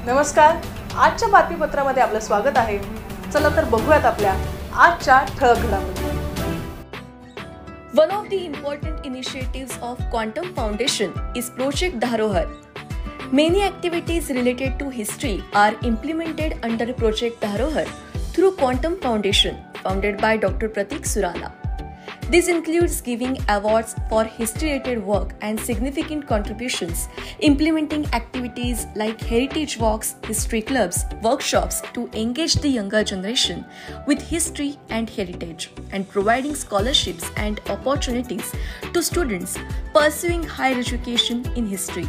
नमस्कार, आजच्या बातमीपत्रामध्ये आपलं स्वागत आहे। चला तर बघूयात आपल्या आजच्या ठळक घडामोडी। One of the important initiatives of Quantum Foundation is Project Dharohar. Many activities related to history are implemented under Project Dharohar through Quantum Foundation, founded by Dr. Pratik Surana. This includes giving awards for history-related work and significant contributions, implementing activities like heritage walks, history clubs, workshops to engage the younger generation with history and heritage, and providing scholarships and opportunities to students pursuing higher education in history.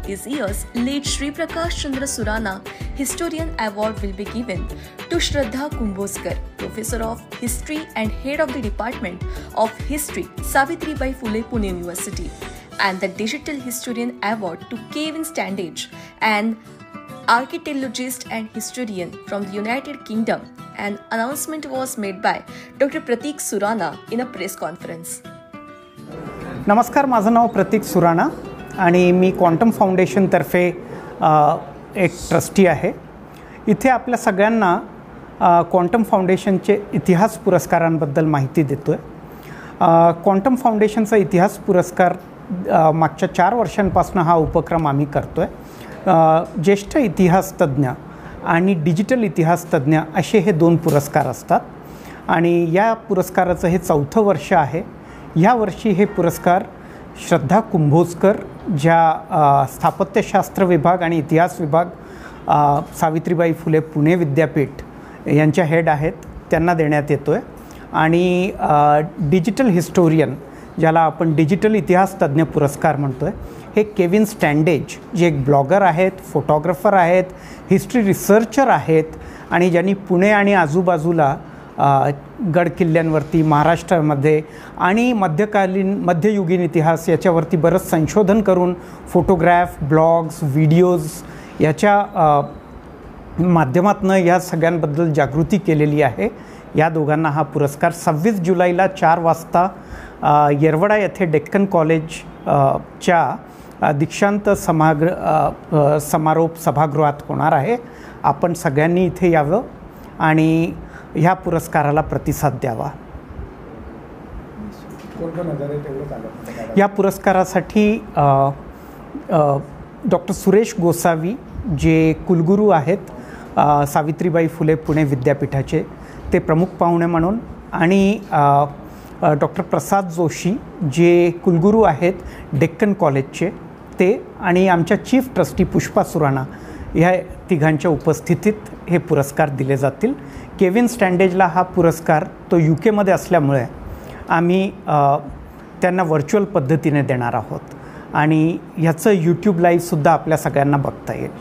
This year's late Shri Prakash Chandra Surana Historian Award will be given to Shraddha Kumbhoskar, Professor of History and Head of the Department of History, Savitribai Phule Pune University, and the Digital Historian Award to Kevin Standage, an archaeologist and historian from the United Kingdom. An announcement was made by Dr. Pratik Surana in a press conference. नमस्कार, माझं नाव प्रतीक सुराणा आणि मी quantum फाउंडेशनतर्फे एक trustee आहे। इथे आपल्या सगळ्यांना quantum फाउंडेशनचे इतिहास पुरस्कारांबद्दल माहिती देतो आहे। क्वांटम फाउंडेशनचा इतिहास पुरस्कार मागच्या 4 वर्षांपासून हा उपक्रम आम्ही करतो आहे। ज्येष्ठ इतिहास तज्ज्ञ आणि डिजिटल इतिहास तज्ज्ञ असे हे 2 पुरस्कार असतात आणि या पुरस्काराचं हे 4थं वर्ष आहे। ह्या वर्षी हे पुरस्कार श्रद्धा कुंभोजकर, ज्या स्थापत्यशास्त्र विभाग आणि इतिहास विभाग सावित्रीबाई फुले पुणे विद्यापीठ यांच्या हेड आहेत, त्यांना देण्यात येतो आहे। आणि डिजिटल हिस्टोरियन, ज्याला आपण डिजिटल इतिहास तज्ज्ञ पुरस्कार म्हणतो आहे, हे केविन स्टँडेज, जे एक ब्लॉगर आहेत, फोटोग्राफर आहेत, हिस्ट्री रिसर्चर आहेत आणि ज्यांनी पुणे आणि आजूबाजूला गड किल्ल्यांवरती महाराष्ट्रामध्ये आणि मध्ययुगीन इतिहास याच्यावरती बरंच संशोधन करून फोटोग्राफ, ब्लॉग्स, व्हिडिओज याच्या माध्यमातून या सगळ्यांबद्दल जागृती केलेली आहे। या दोघांना हा पुरस्कार 26 जुलैला 4 वाजता येरवडा येथे डेक्कन कॉलेज च्या दीक्षांत समारोप सभागृहात होणार आहे। आपण सगळ्यांनी इथे यावं आणि ह्या पुरस्काराला प्रतिसाद द्यावा। या पुरस्कारासाठी डॉक्टर सुरेश गोसावी, जे कुलगुरू आहेत सावित्रीबाई फुले पुणे विद्यापीठाचे, ते प्रमुख पाहुणे म्हणून, आणि डॉक्टर प्रसाद जोशी, जे कुलगुरू आहेत डेक्कन कॉलेजचे, ते, आणि आमच्या चीफ ट्रस्टी पुष्पा सुराणा, ह्या तिघांच्या उपस्थितीत हे पुरस्कार दिले जातील। केविन स्टँडेजला हा पुरस्कार तो UK असल्यामुळे आम्ही त्यांना व्हर्च्युअल पद्धतीने देणार आहोत आणि ह्याचं YouTube लाईव्हसुद्धा आपल्या सगळ्यांना बघता येईल।